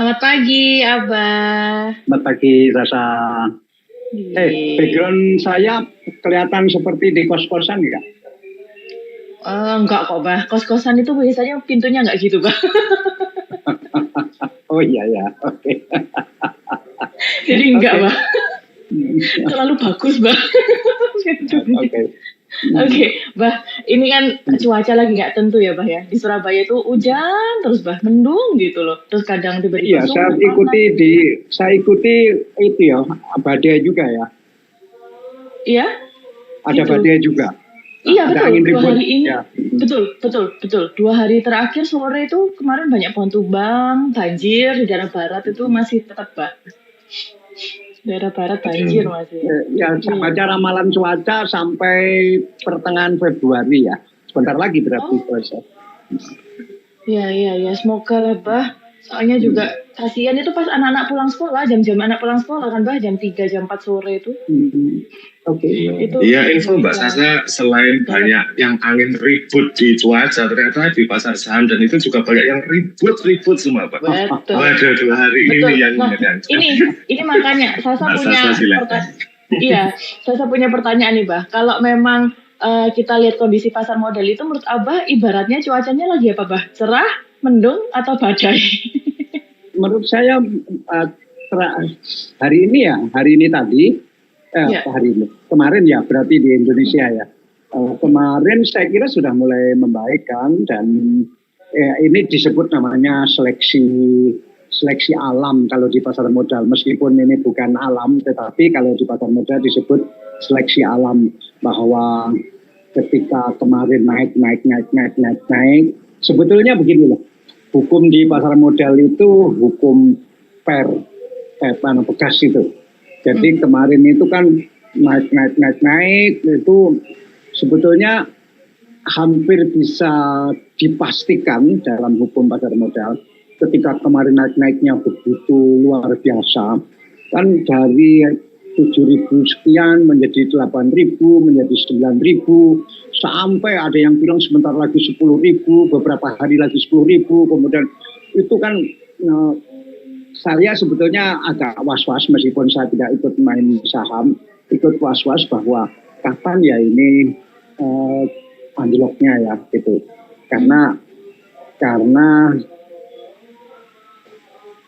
Selamat pagi, Abah. Selamat pagi, Rasa. Background saya kelihatan seperti di kos-kosan nggak? Enggak kok, Bah. Kos-kosan itu biasanya pintunya nggak gitu, Bah. Oh iya ya, oke. Jadi enggak, Bah. Terlalu bagus, Bah. Oke, Bah. Ini kan cuaca lagi nggak tentu ya, Bah ya. Di Surabaya itu hujan terus, Bah. Mendung gitu loh. Terus kadang tiba-tiba Iya, saya ikuti itu ya, badai juga ya. Iya? Ada Gitu. badai juga. Iya, ada betul. Angin 2 ribut. hari ini. Ya. Betul. 2 hari terakhir sore itu kemarin banyak pohon tumbang, banjir di daerah barat itu masih tetap, Bah. Daerah barat banjir masih. Ya, saya baca ramalan cuaca sampai pertengahan Februari ya. Sebentar lagi berarti selesai. Iya. Semoga lah, Bah. Soalnya juga kasihan itu pas anak-anak pulang sekolah, jam-jam anak pulang sekolah kan, Bah, jam 3, jam 4 sore itu. Oke. Iya, info Mbak Sasa, selain banyak yang angin ribut di cuaca, ternyata di pasar saham dan itu juga banyak yang ribut semua, Pak. Betul. Waduh, 2 hari ini yang ini makanya Sasa punya pertanyaan nih, Bah. Kalau memang kita lihat kondisi pasar modal itu, menurut Abah ibaratnya cuacanya lagi apa, Bah? Cerah, mendung, atau badai? Menurut saya hari ini tadi, kemarin ya berarti di Indonesia ya. Kemarin saya kira sudah mulai membaik kan, dan ini disebut namanya seleksi alam kalau di pasar modal, meskipun ini bukan alam, tetapi kalau di pasar modal disebut seleksi alam, bahwa ketika kemarin naik, sebetulnya begini loh, hukum di pasar modal itu hukum pegas itu. Jadi kemarin itu kan naik itu sebetulnya hampir bisa dipastikan dalam hukum pasar modal. Ketika kemarin naiknya begitu luar biasa, kan dari 7.000 sekian menjadi 8.000, menjadi 9.000, sampai ada yang bilang sebentar lagi 10.000, beberapa hari lagi 10.000, kemudian itu kan saya sebetulnya agak was-was, meskipun saya tidak ikut main saham, ikut was-was bahwa kapan ya ini anjloknya ya gitu. Karena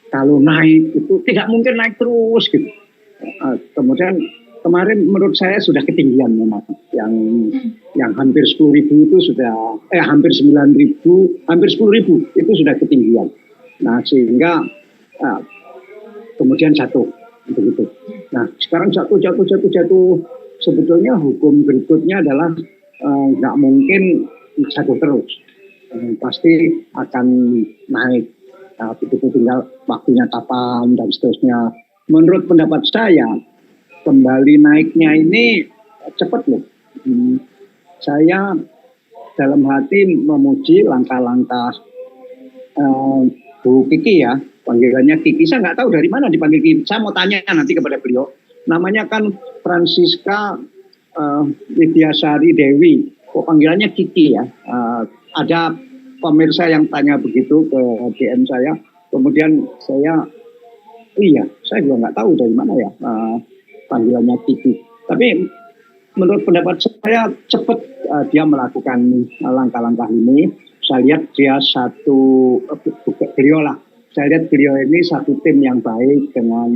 kalau naik itu tidak mungkin naik terus gitu. Kemudian kemarin menurut saya sudah ketinggian memang, yang hampir 10.000 itu sudah hampir 9.000, hampir 10.000 itu sudah ketinggian. Nah sehingga kemudian jatuh begitu. Nah sekarang jatuh. Sebetulnya hukum berikutnya adalah nggak mungkin jatuh terus, pasti akan naik. Begitu tinggal waktunya kapan dan seterusnya. Menurut pendapat saya, kembali naiknya ini cepat loh. Saya dalam hati memuji langkah-langkah Bu Kiki ya, panggilannya Kiki. Saya nggak tahu dari mana dipanggil Kiki. Saya mau tanya nanti kepada beliau. Namanya kan Francisca Widyasari Dewi. Kok panggilannya Kiki ya? Ada pemirsa yang tanya begitu ke DM saya. Kemudian saya juga nggak tahu dari mana ya panggilannya Kiki. Tapi menurut pendapat saya cepat dia melakukan langkah-langkah ini. Saya lihat dia saya lihat beliau ini satu tim yang baik dengan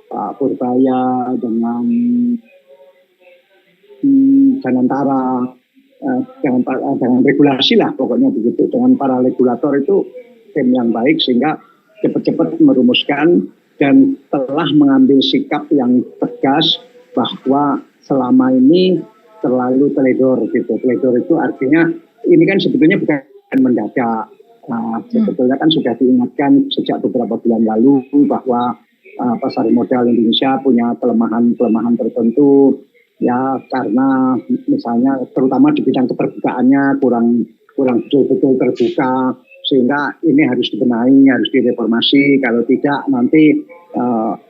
Pak Purbaya, dengan Janantara, dengan regulasi lah pokoknya begitu. Dengan para regulator itu tim yang baik, sehingga cepat-cepat merumuskan dan telah mengambil sikap yang tegas bahwa selama ini terlalu teledor gitu. Teledor itu artinya ini kan sebetulnya bukan mendadak. Sebetulnya kan sudah diingatkan sejak beberapa bulan lalu bahwa pasar modal Indonesia punya kelemahan tertentu ya, karena misalnya terutama di bidang keterbukaannya kurang betul-betul terbuka, sehingga ini harus dibenahi, harus direformasi. Kalau tidak nanti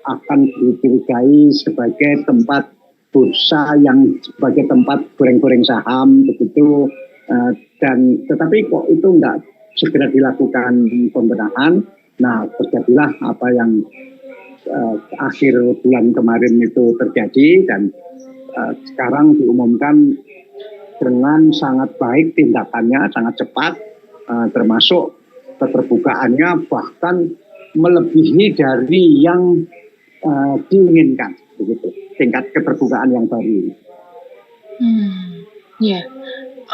akan dicurigai sebagai tempat bursa yang sebagai tempat goreng-goreng saham begitu. Dan tetapi kok itu enggak segera dilakukan pembenahan, Nah, terjadilah apa yang akhir bulan kemarin itu terjadi, dan sekarang diumumkan dengan sangat baik tindakannya, sangat cepat, termasuk keterbukaannya bahkan melebihi dari yang diinginkan, begitu tingkat keterbukaan yang baru. Ya,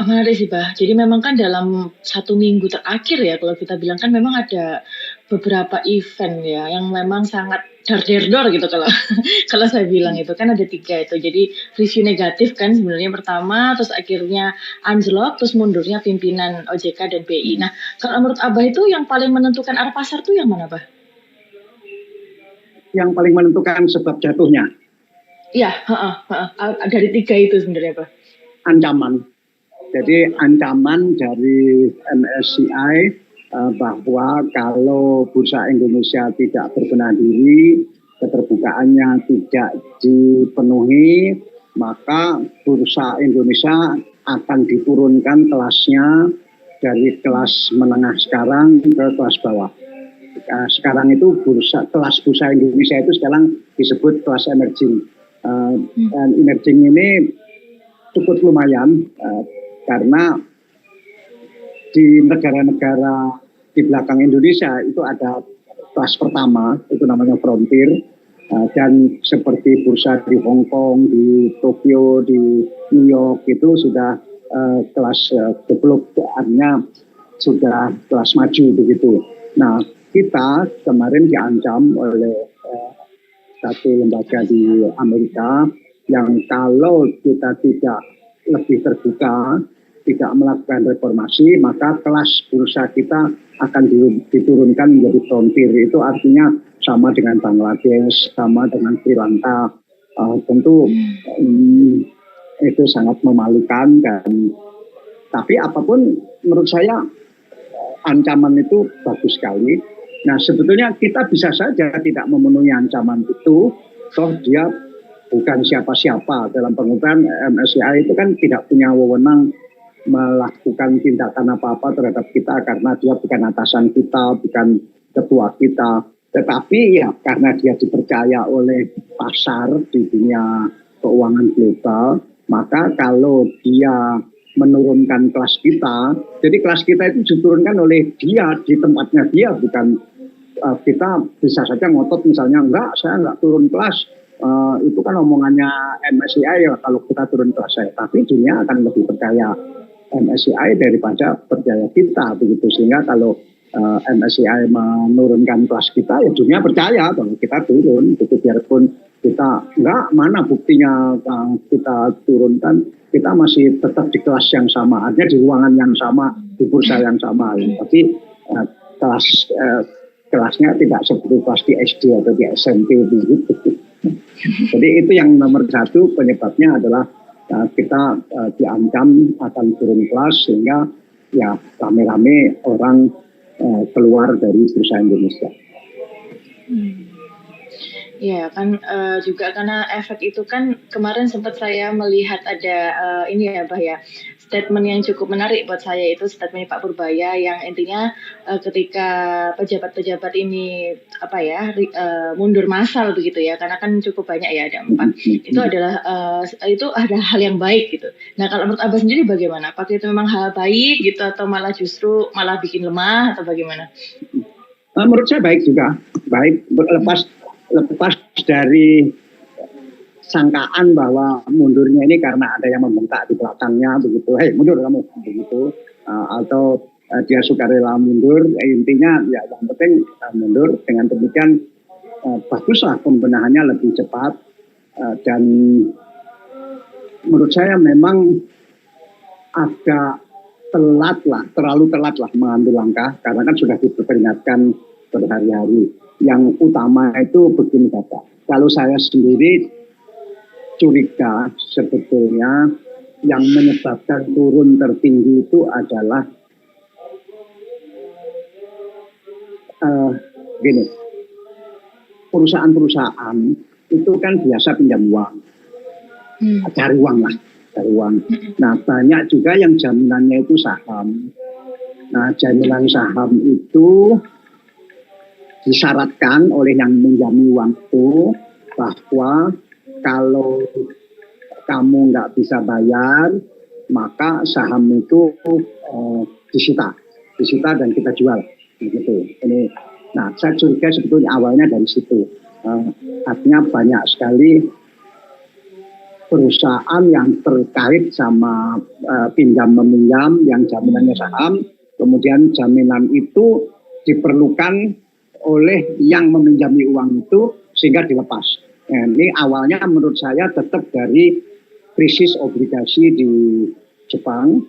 menarik sih, Bah. Jadi memang kan dalam 1 minggu terakhir ya, kalau kita bilang kan memang ada beberapa event ya, yang memang sangat dar-der-dor gitu kalau kalau saya bilang itu kan ada 3 itu. Jadi review negatif kan sebenarnya pertama, terus akhirnya anjlok, terus mundurnya pimpinan OJK dan BI. Nah, kalau menurut Abah itu yang paling menentukan arah pasar tuh yang mana, Bah? Yang paling menentukan sebab jatuhnya Iya, dari 3 itu sebenarnya, Bah. ancaman. Jadi ancaman dari MSCI bahwa kalau bursa Indonesia tidak berbenah diri, keterbukaannya tidak dipenuhi, maka bursa Indonesia akan diturunkan kelasnya dari kelas menengah sekarang ke kelas bawah. Sekarang itu kelas bursa Indonesia itu sekarang disebut kelas emerging. Dan emerging ini cukup lumayan karena di negara-negara di belakang Indonesia itu ada kelas pertama, itu namanya frontier, dan seperti bursa di Hong Kong, di Tokyo, di New York itu sudah kelas developed-nya sudah kelas maju begitu. Nah, kita kemarin diancam oleh satu lembaga di Amerika yang kalau kita tidak lebih terbuka, tidak melakukan reformasi, maka kelas bursa kita akan diturunkan menjadi frontier. Itu artinya sama dengan Bangladesh, sama dengan Sri Lanka. Tentu itu sangat memalukan, dan tapi apapun menurut saya ancaman itu bagus sekali. Nah, sebetulnya kita bisa saja tidak memenuhi ancaman itu, toh dia bukan siapa-siapa. Dalam pengertian MSCI itu kan tidak punya wewenang melakukan tindakan apa-apa terhadap kita karena dia bukan atasan kita, bukan ketua kita. Tetapi ya karena dia dipercaya oleh pasar di dunia keuangan global, maka kalau dia menurunkan kelas kita, jadi kelas kita itu diturunkan oleh dia di tempatnya dia, bukan kita bisa saja ngotot misalnya enggak, saya enggak turun kelas, itu kan omongannya MSCI ya kalau kita turun kelas saya, tapi dunia akan lebih percaya MSCI daripada percaya kita begitu, sehingga kalau MSCI menurunkan kelas kita ya dunia percaya bahwa kita turun, itu biarpun kita enggak, mana buktinya kita turunkan, kita masih tetap di kelas yang sama, artinya di ruangan yang sama, di bursa yang sama, tapi kelasnya tidak seperti kelas di SD atau di SMP begitu. Jadi itu yang nomor 1 penyebabnya adalah kita diancam akan turun kelas, sehingga ya rame-rame orang keluar dari bursa Indonesia. Ya kan juga karena efek itu kan kemarin sempat saya melihat ada ini ya Bah ya, statement yang cukup menarik buat saya itu statement Pak Purbaya yang intinya ketika pejabat-pejabat ini apa ya mundur massal begitu ya, karena kan cukup banyak ya, ada 4 itu adalah itu ada hal yang baik gitu. Nah kalau menurut Abah sendiri bagaimana? Apakah itu memang hal baik gitu atau malah justru malah bikin lemah atau bagaimana? Menurut saya baik juga, baik, lepas dari sangkaan bahwa mundurnya ini karena ada yang membentak di belakangnya begitu, hei mundur kamu begitu, atau dia sukarela mundur, intinya ya yang penting mundur. Dengan demikian baguslah pembenahannya lebih cepat, dan menurut saya memang agak terlalu telat lah mengambil langkah, karena kan sudah diperingatkan berhari-hari. Yang utama itu begini Bapak, kalau saya sendiri curiga sebetulnya yang menyebabkan turun tertinggi itu adalah gini, perusahaan-perusahaan itu kan biasa pinjam uang, cari uang. Nah banyak juga yang jaminannya itu saham. Nah jaminan saham itu disyaratkan oleh yang meminjami uang itu bahwa kalau kamu nggak bisa bayar, maka saham itu disita dan kita jual, gitu. Ini, nah saya curiga sebetulnya awalnya dari situ. Artinya banyak sekali perusahaan yang terkait sama pinjam meminjam yang jaminannya saham, kemudian jaminan itu diperlukan oleh yang meminjami uang itu sehingga dilepas. Nah, ini awalnya menurut saya tetap dari krisis obligasi di Jepang,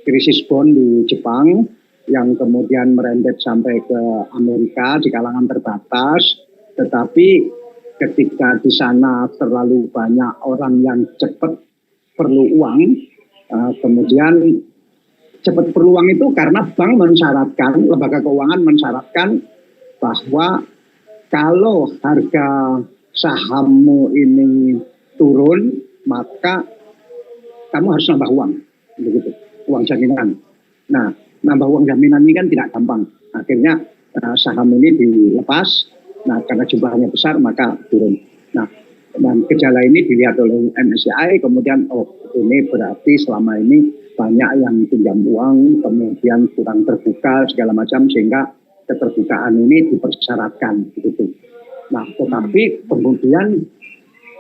krisis bond di Jepang yang kemudian merembet sampai ke Amerika di kalangan terbatas, tetapi ketika di sana terlalu banyak orang yang cepat perlu uang, kemudian cepat perlu uang itu karena bank mensyaratkan, lembaga keuangan mensyaratkan bahwa kalau harga sahammu ini turun, maka kamu harus nambah uang, begitu, uang jaminan. Nah, nambah uang jaminan ini kan tidak gampang. Akhirnya saham ini dilepas. Nah, karena jumlahnya besar maka turun. Nah, dan gejala ini dilihat oleh MSCI, kemudian ini berarti selama ini banyak yang pinjam uang, kemudian kurang terbuka segala macam sehingga keterbukaan ini dipersyaratkan, begitu. Nah, tetapi kemudian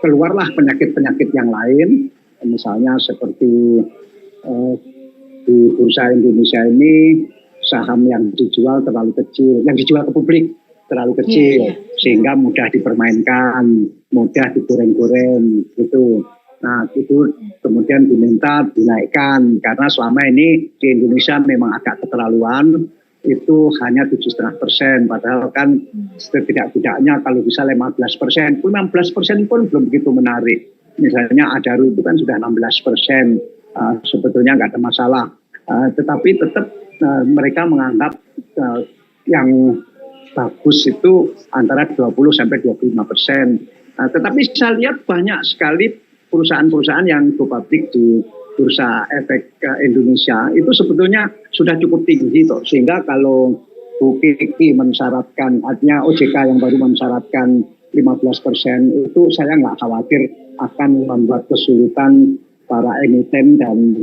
keluarlah penyakit-penyakit yang lain, misalnya seperti di bursa Indonesia ini saham yang dijual terlalu kecil, yang dijual ke publik terlalu kecil, sehingga mudah dipermainkan, mudah digoreng-goreng, gitu. Nah, itu kemudian diminta dinaikkan karena selama ini di Indonesia memang agak keterlaluan, itu hanya 7,5%, padahal kan setidak-tidaknya kalau bisa 15%, 15% pun belum begitu menarik. Misalnya Adaro itu kan sudah 16%, sebetulnya nggak ada masalah, tetapi tetap mereka menganggap yang bagus itu antara 20-25%. Tetapi saya lihat banyak sekali perusahaan-perusahaan yang go public di Bursa Efek Indonesia itu sebetulnya sudah cukup tinggi toh, sehingga kalau Bu Kiki mensyaratkan, artinya OJK yang baru mensyaratkan 15%, itu saya nggak khawatir akan membuat kesulitan para emiten dan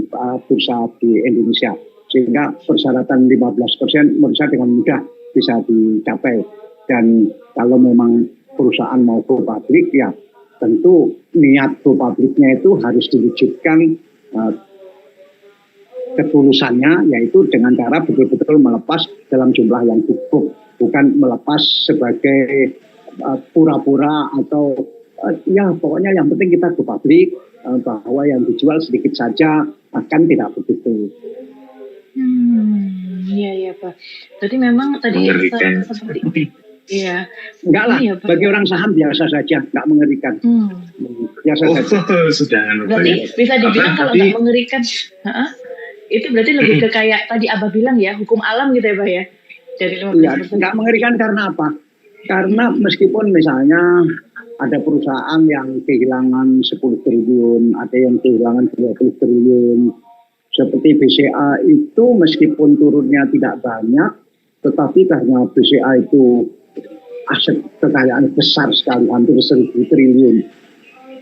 bursa di Indonesia, sehingga persyaratan 15% menurut saya dengan mudah bisa dicapai. Dan kalau memang perusahaan mau go public, ya tentu niat go publicnya itu harus diwujudkan ketulusannya, yaitu dengan cara betul-betul melepas dalam jumlah yang cukup, bukan melepas sebagai pura-pura atau ya pokoknya yang penting kita go public, bahwa yang dijual sedikit saja, akan tidak begitu. Iya Pak. Berarti memang tadi seperti iya. Enggak lah, ya, bagi orang saham biasa saja, nggak mengerikan. Biasa saja. Sudah. Berarti bisa dibilang kalau nggak mengerikan, itu berarti lebih ke kayak tadi Abah bilang ya, hukum alam gitu ya Pak ya? Dari 15%. Iya, nggak mengerikan karena apa? Karena meskipun misalnya ada perusahaan yang kehilangan 10 triliun, ada yang kehilangan 20 triliun, seperti BCA itu meskipun turunnya tidak banyak, tetapi karena BCA itu aset kekayaan besar sekali, hampir 1.000 triliun.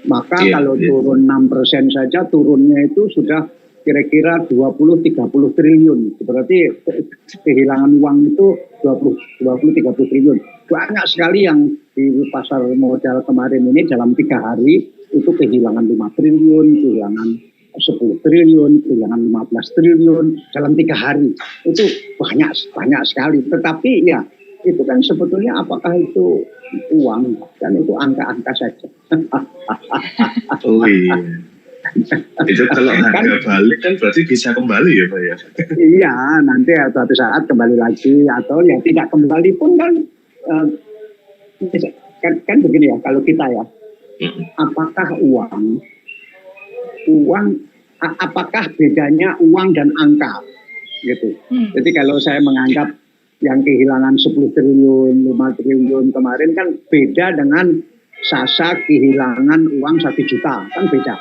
Maka kalau turun 6% saja, turunnya itu sudah kira-kira 20-30 triliun. Berarti kehilangan uang itu 20-30 triliun. Banyak sekali yang di pasar modal kemarin ini dalam 3 hari itu kehilangan 5 triliun, kehilangan 10 triliun, kehilangan 15 triliun dalam 3 hari. Itu banyak sekali. Tetapi ya itu kan sebetulnya apakah itu uang, kan itu angka-angka saja. Oh iya. Itu kalau harga balik kan berarti bisa kembali ya Pak ya? Iya, nanti suatu saat kembali lagi, atau yang tidak kembali pun kan kan begini ya, kalau kita ya, apakah apakah bedanya uang dan angka gitu. Jadi kalau saya menganggap yang kehilangan 10 triliun, 5 triliun kemarin kan beda dengan Sasa kehilangan uang 1 juta, kan beda.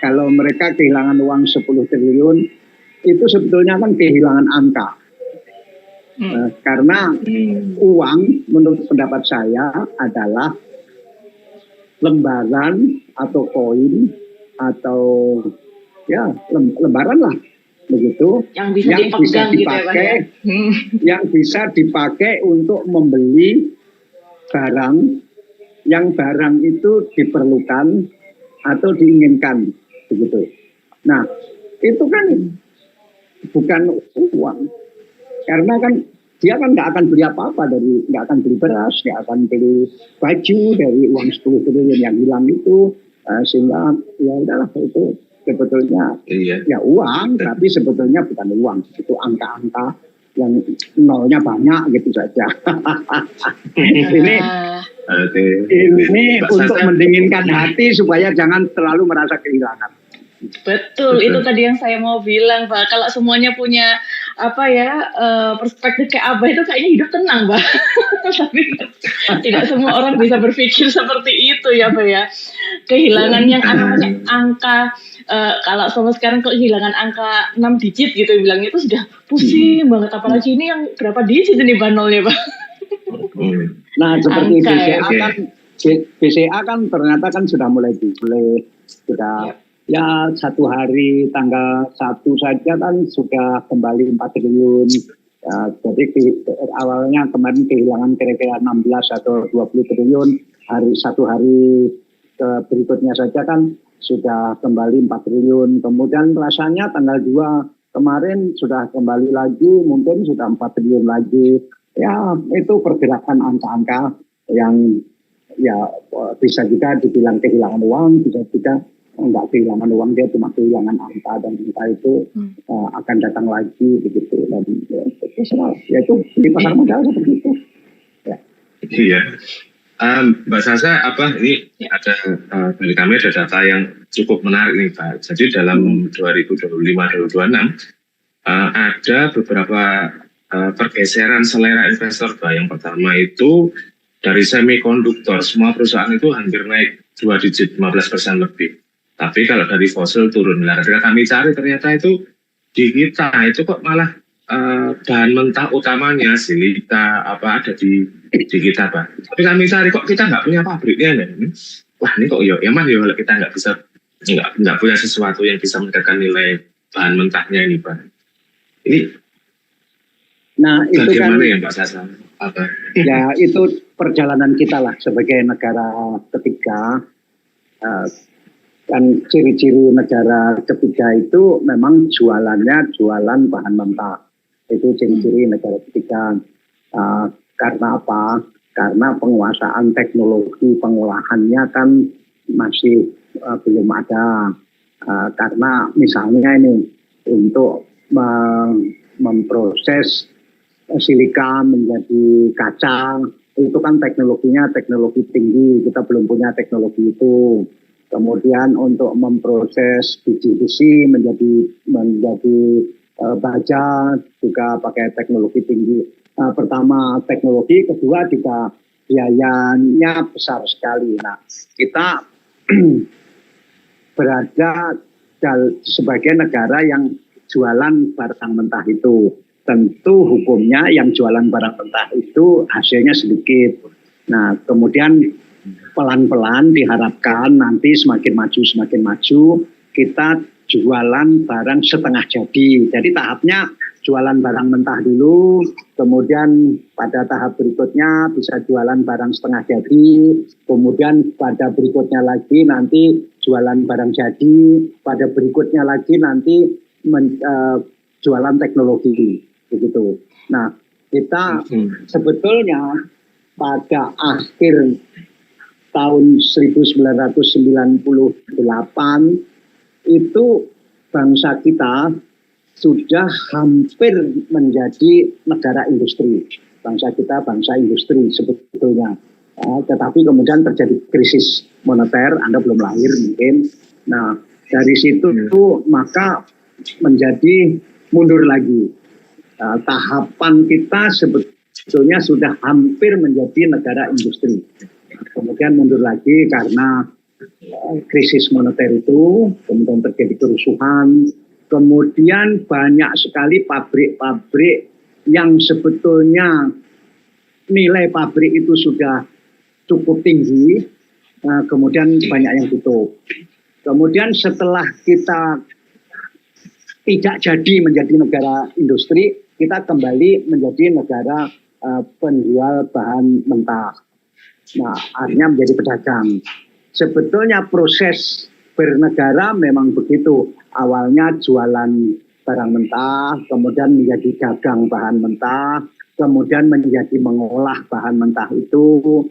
Kalau mereka kehilangan uang 10 triliun itu sebetulnya kan kehilangan angka. Karena uang menurut pendapat saya adalah lembaran atau koin atau ya lembaran lah begitu yang bisa dipakai yang bisa dipakai untuk membeli barang yang barang itu diperlukan atau diinginkan begitu. Nah itu kan bukan uang. Karena kan dia kan nggak akan beli apa-apa nggak akan beli beras, nggak akan beli baju dari uang 10 triliun yang hilang itu, sehingga ya udahlah itu sebetulnya ya uang, tapi sebetulnya bukan uang, itu angka-angka yang nolnya banyak gitu saja. ini untuk mendinginkan hati supaya jangan terlalu merasa kehilangan. Betul, itu tadi yang saya mau bilang, Pak. Kalau semuanya punya perspektif kayak Abah itu kayaknya hidup tenang, Pak. Tapi tidak semua orang bisa berpikir seperti itu ya, Pak ya. Kehilangan yang angka kalau sama sekarang kehilangan angka 6 digit gitu bilangnya itu sudah pusing banget, apalagi ini yang berapa digit ini banolnya, Pak. Nah, seperti BCA kan ternyata kan sudah mulai sudah ya 1 hari tanggal 1 saja kan sudah kembali 4 triliun. Ya, jadi awalnya kemarin kehilangan kira-kira 16 atau 20 triliun. Satu hari berikutnya saja kan sudah kembali 4 triliun. Kemudian rasanya tanggal 2 kemarin sudah kembali lagi, mungkin sudah 4 triliun lagi. Ya itu pergerakan angka-angka yang ya bisa juga dibilang kehilangan uang, bisa juga enggak kehilangan uang, dia cuma kehilangan angka, dan angka itu akan datang lagi begitu. Dan ya itu di pasar modal seperti itu. Ya. Iya. Mbak Sasa, ini ada dari kami ada data yang cukup menarik nih Pak. Jadi dalam 2025-2026 ada beberapa pergeseran selera investor Pak. Yang pertama itu dari semikonduktor, semua perusahaan itu hampir naik 2 digit, 15% lebih. Tapi kalau dari fosil turun. Nah, ketika kami cari ternyata itu di kita itu kok malah bahan mentah utamanya silika ada di kita Pak. Tapi kami cari kok kita nggak punya pabriknya nih. Wah ini kok emang kalau kita nggak punya sesuatu yang bisa meningkatkan nilai bahan mentahnya ini Pak. Ini itu bagaimana kan, ya Pak Sasa? Ya itu perjalanan kita lah sebagai negara ketiga. Kan ciri-ciri negara ketiga itu memang jualannya jualan bahan mentah. Itu ciri-ciri negara ketiga. Karena apa? Karena penguasaan teknologi pengolahannya kan masih belum ada. Karena misalnya ini untuk memproses silika menjadi kaca, itu kan teknologinya teknologi tinggi. Kita belum punya teknologi itu. Kemudian untuk memproses biji besi menjadi baja juga pakai teknologi tinggi. Pertama teknologi, kedua juga biayanya besar sekali. Nah kita berada sebagai negara yang jualan barang mentah itu. Tentu hukumnya yang jualan barang mentah itu hasilnya sedikit. Nah kemudian pelan-pelan diharapkan nanti semakin maju kita jualan barang setengah jadi. Jadi tahapnya jualan barang mentah dulu, kemudian pada tahap berikutnya bisa jualan barang setengah jadi, kemudian pada berikutnya lagi nanti jualan barang jadi, pada berikutnya lagi nanti jualan teknologi begitu. Nah kita sebetulnya pada akhir tahun 1998 itu bangsa kita sudah hampir menjadi negara industri. Bangsa kita bangsa industri sebetulnya. Tetapi kemudian terjadi krisis moneter, Anda belum lahir mungkin. Nah dari situ maka menjadi mundur lagi. Tahapan kita sebetulnya sudah hampir menjadi negara industri. Kemudian mundur lagi karena krisis moneter itu, kemudian terjadi kerusuhan, kemudian banyak sekali pabrik-pabrik yang sebetulnya nilai pabrik itu sudah cukup tinggi, kemudian banyak yang tutup. Kemudian setelah kita tidak jadi menjadi negara industri, kita kembali menjadi negara penjual bahan mentah. Nah, akhirnya menjadi pedagang. Sebetulnya proses bernegara memang begitu. Awalnya jualan barang mentah, kemudian menjadi dagang bahan mentah, kemudian menjadi mengolah bahan mentah itu,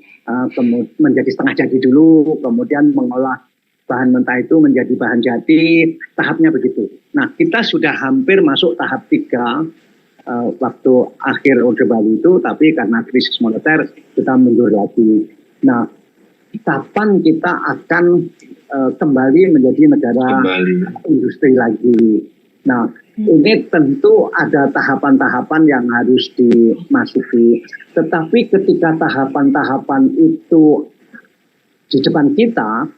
menjadi setengah jadi dulu, kemudian mengolah bahan mentah itu menjadi bahan jadi, tahapnya begitu. Nah, kita sudah hampir masuk tahap 3 waktu akhir Orde Baru itu, tapi karena krisis moneter kita mundur lagi. Nah, kapan kita akan kembali menjadi negara industri lagi? Nah, ini tentu ada tahapan-tahapan yang harus dimasuki. Tetapi ketika tahapan-tahapan itu di depan kita,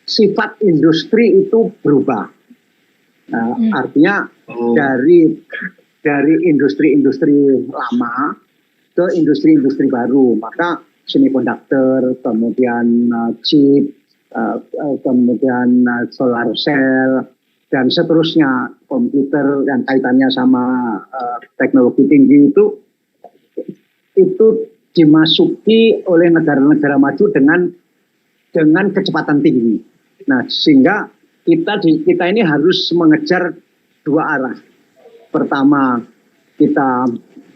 sifat industri itu berubah. Artinya dari industri-industri lama ke industri-industri baru. Maka semikonduktor, kemudian chip, kemudian solar cell, dan seterusnya, komputer yang kaitannya sama teknologi tinggi itu dimasuki oleh negara-negara maju dengan kecepatan tinggi. Nah, sehingga kita ini harus mengejar 2 arah. Pertama, kita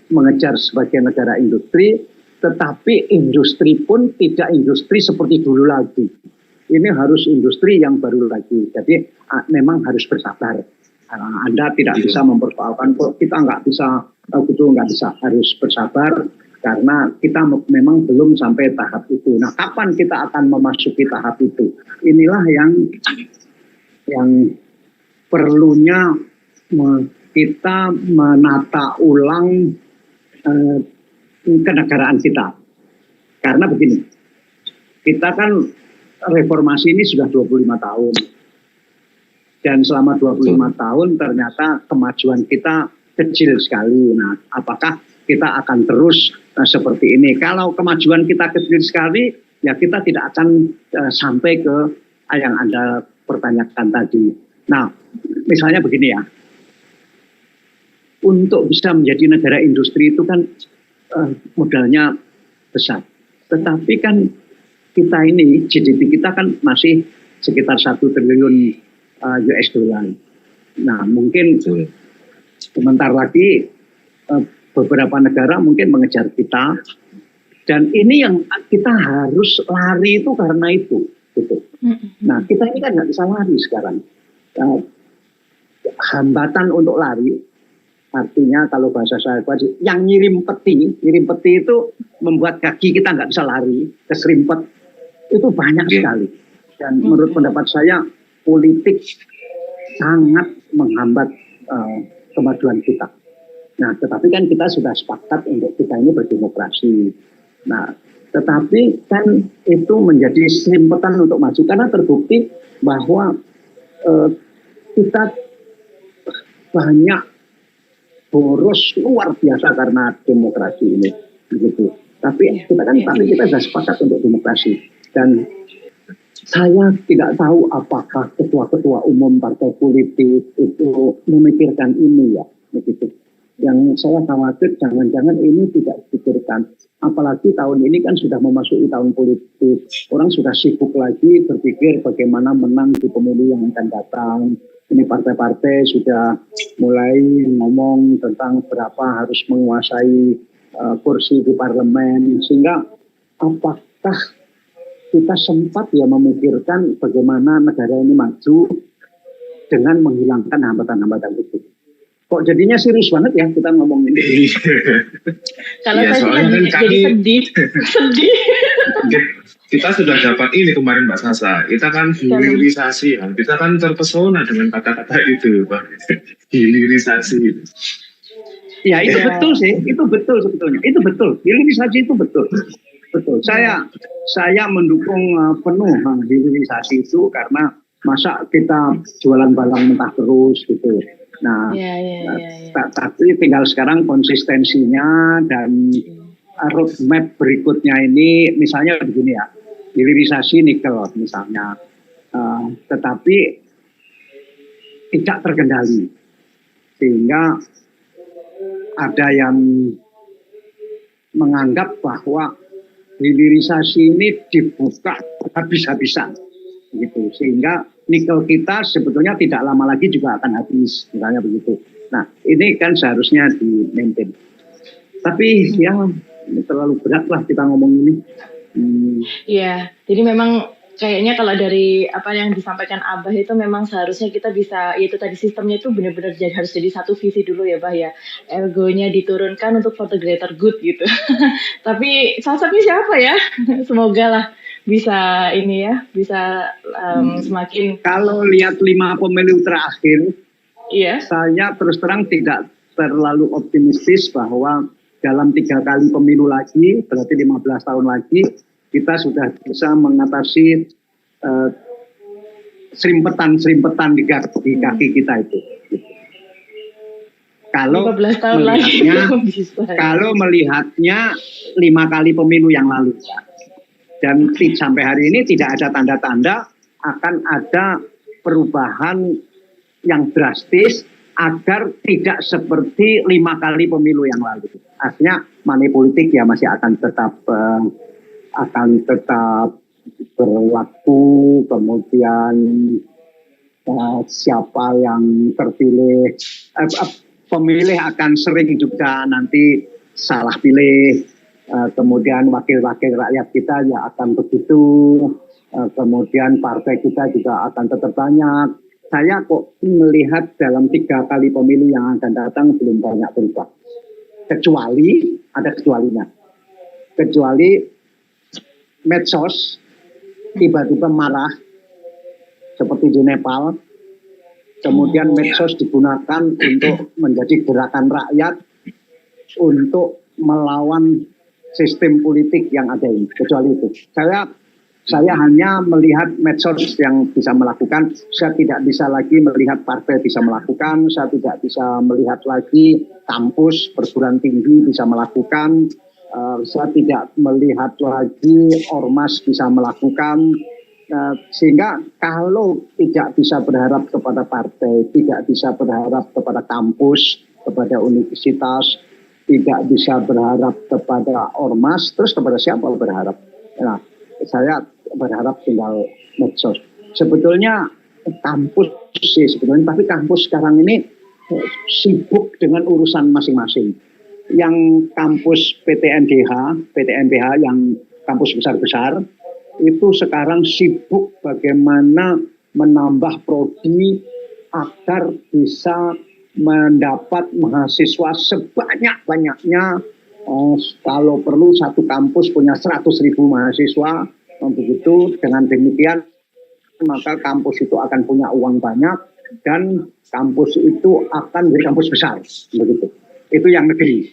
mengejar sebagai negara industri, tetapi industri pun tidak industri seperti dulu lagi. Ini harus industri yang baru lagi. Jadi memang harus bersabar. Anda tidak bisa mempersoalkan kok kita nggak bisa, harus bersabar karena kita memang belum sampai tahap itu. Nah, kapan kita akan memasuki tahap itu? Inilah yang perlunya kita menata ulang kenegaraan kita. Karena begini, kita kan reformasi ini sudah 25 tahun. Dan selama 25 tahun ternyata kemajuan kita kecil sekali. Nah, apakah kita akan terus seperti ini? Kalau kemajuan kita kecil sekali, ya kita tidak akan sampai ke yang Anda pertanyakan tadi. Nah, misalnya begini ya. Untuk bisa menjadi negara industri itu kan modalnya besar. Tetapi kan kita ini, GDP kita kan masih sekitar 1 triliun US dollar. Nah, mungkin sebentar lagi beberapa negara mungkin mengejar kita. Dan ini yang kita harus lari itu karena itu. Gitu. Nah, kita ini kan nggak bisa lari sekarang. Hambatan untuk lari, artinya kalau bahasa saya, yang ngirim peti itu membuat kaki kita nggak bisa lari, keserimpet, itu banyak sekali. Dan menurut pendapat saya, politik sangat menghambat kemajuan kita. Nah, tetapi kan kita sudah sepakat untuk kita ini berdemokrasi. Nah, tetapi kan itu menjadi serimpetan untuk maju karena terbukti bahwa kita banyak boros luar biasa karena demokrasi ini, begitu. Tapi kita sudah sepakat untuk demokrasi. Dan saya tidak tahu apakah ketua-ketua umum partai politik itu memikirkan ini ya, begitu. Yang saya khawatir jangan-jangan ini tidak dipikirkan. Apalagi tahun ini kan sudah memasuki tahun politik. Orang sudah sibuk lagi berpikir bagaimana menang di pemilu yang akan datang. Ini partai-partai sudah mulai ngomong tentang berapa harus menguasai kursi di parlemen. Sehingga apakah kita sempat ya memikirkan bagaimana negara ini maju dengan menghilangkan hambatan-hambatan itu. Kok jadinya serius banget ya kita ngomong ini. Kalau ya, saya jadi sedih. Kita sudah dapat ini kemarin Mbak Sasa. Kita kan hilirisasi. Kita kan terpesona dengan kata-kata itu, Pak. Hilirisasi. Ya itu betul sih. Itu betul sebetulnya. Itu betul. Hilirisasi itu betul. Betul. Saya mendukung penuh hilirisasi itu karena masa kita jualan barang mentah terus gitu. Nah, Ya. tapi tinggal sekarang konsistensinya dan roadmap berikutnya ini, misalnya begini ya, hilirisasi nikel misalnya, tetapi tidak terkendali, sehingga ada yang menganggap bahwa hilirisasi ini dibuka habis-habisan, gitu, sehingga nikel kita sebetulnya tidak lama lagi juga akan habis, misalnya begitu. Nah, ini kan seharusnya di-maintain. Tapi ya terlalu berat lah kita ngomong ini. Iya, jadi memang kayaknya kalau dari apa yang disampaikan Abah itu memang seharusnya kita bisa, itu tadi sistemnya itu benar-benar harus jadi satu visi dulu ya Bah ya. Egonya diturunkan untuk for the greater good gitu. Tapi sosoknya siapa ya? Semoga lah bisa ini ya, bisa semakin. Kalau lihat 5 pemilu terakhir, Iya. saya terus terang tidak terlalu optimistis bahwa dalam 3 kali pemilu lagi, berarti 15 tahun lagi, kita sudah bisa mengatasi serimpetan di kaki kita itu. Kalau 15 tahun melihatnya, lagi bisa. kalau melihatnya 5 kali pemilu yang lalu, dan sampai hari ini tidak ada tanda-tanda akan ada perubahan yang drastis agar tidak seperti 5 kali pemilu yang lalu. Artinya money politik ya masih akan tetap berlaku, kemudian siapa yang terpilih, pemilih akan sering juga nanti salah pilih, kemudian wakil-wakil rakyat kita ya akan begitu, kemudian partai kita juga akan tetap banyak. Saya kok melihat dalam 3 kali pemilu yang akan datang belum banyak berubah. Kecuali, ada kecualinya. Kecuali medsos tiba-tiba marah seperti di Nepal, kemudian medsos digunakan untuk menjadi gerakan rakyat untuk melawan sistem politik yang ada ini. Kecuali itu, saya hanya melihat medsos yang bisa melakukan. Saya tidak bisa lagi melihat partai bisa melakukan, saya tidak bisa melihat lagi kampus perguruan tinggi bisa melakukan, saya tidak melihat lagi ormas bisa melakukan. Sehingga kalau tidak bisa berharap kepada partai, tidak bisa berharap kepada kampus, kepada universitas, tidak bisa berharap kepada ormas, terus kepada siapa berharap? Nah, saya berharap tinggal medsos. Sebetulnya kampus sih sebetulnya, tapi kampus sekarang ini sibuk dengan urusan masing-masing. Yang kampus PTNBH yang kampus besar-besar itu sekarang sibuk bagaimana menambah prodi agar bisa mendapat mahasiswa sebanyak-banyaknya. Kalau perlu satu kampus punya 100.000 mahasiswa, begitu. Dengan demikian maka kampus itu akan punya uang banyak dan kampus itu akan menjadi kampus besar, begitu. Itu yang negeri.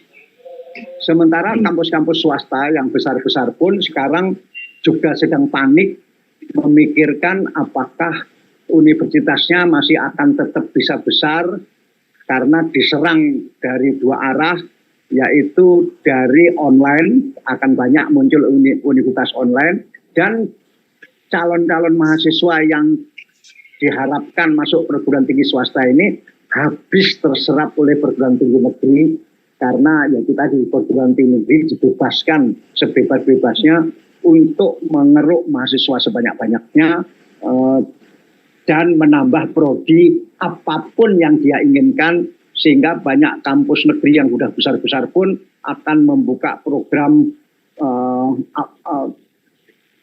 Sementara kampus-kampus swasta yang besar-besar pun sekarang juga sedang panik memikirkan apakah universitasnya masih akan tetap bisa besar karena diserang dari 2 arah, yaitu dari online, akan banyak muncul universitas online, dan calon-calon mahasiswa yang diharapkan masuk perguruan tinggi swasta ini habis terserap oleh perguruan tinggi negeri, karena ya kita di perguruan tinggi negeri dibebaskan sebebas-bebasnya untuk mengeruk mahasiswa sebanyak-banyaknya dan menambah prodi apapun yang dia inginkan, sehingga banyak kampus negeri yang sudah besar-besar pun akan membuka program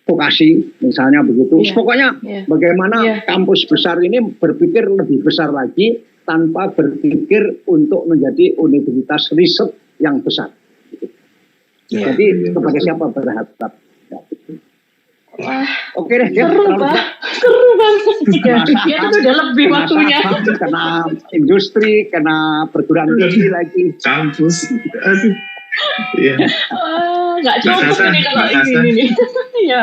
vokasi misalnya begitu. Pokoknya bagaimana kampus besar ini berpikir lebih besar lagi tanpa berpikir untuk menjadi universitas riset yang besar. Jadi kepada siapa berharap? Wah, oke deh, seru banget. Ya itu udah lebih waktunya. Kena industri, kena perguruan tinggi lagi. Kampus, aduh. Iya. Nggak cukup ini kalau ini nih. Ya.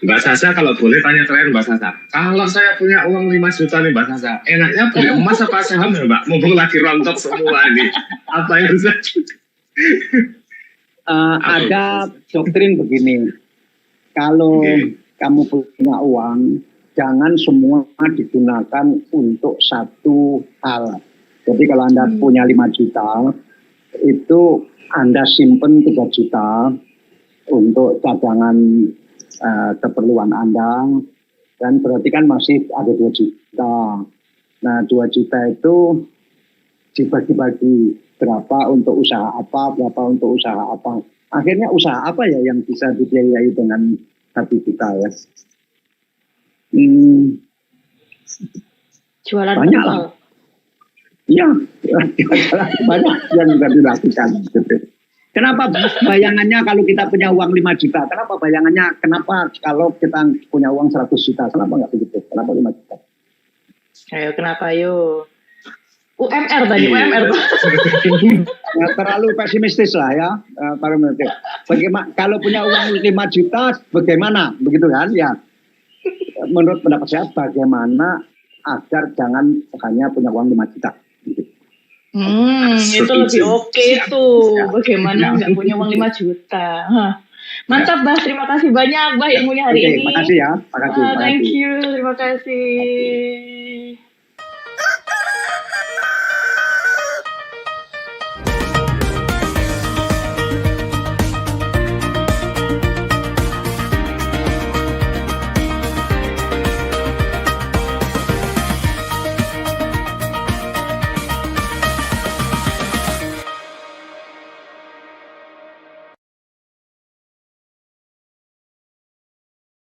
Mbak Sasa kalau boleh tanya terakhir Mbak Sasa. Kalau saya punya uang 5 juta nih Mbak Sasa, enaknya beli emas apa saham ya Mbak? Mumpung lagi rontok semua ini. Apa yang bisa? Ada doktrin begini, kalau kamu punya uang, jangan semua digunakan untuk satu hal. Jadi kalau Anda punya 5 juta, itu Anda simpen 3 juta untuk cadangan keperluan Anda, dan berarti kan masih ada 2 juta. Nah 2 juta itu dibagi-bagi, berapa untuk usaha apa, berapa untuk usaha apa. Akhirnya usaha apa ya yang bisa dibiayai dengan 1 juta ya? Jualan banyak lah. Iya, banyak yang bisa dilakukan. Kenapa bayangannya kalau kita punya uang 5 juta? Kenapa bayangannya, kenapa kalau kita punya uang 100 juta? Kenapa nggak begitu? Kenapa 5 juta? Ayo, kenapa yuk? UMR tadi, UMR. Nah, terlalu pesimistis lah ya. Bagaimana, kalau punya uang 5 juta, bagaimana? Begitu kan? Ya. Menurut pendapat saya, bagaimana agar jangan hanya punya uang 5 juta. Itu lebih oke tuh. Bagaimana nggak punya uang 5 juta. Mantap, Bah. Terima kasih banyak, Bah, ilmunya hari ini. Terima kasih ya. Thank you. Terima kasih.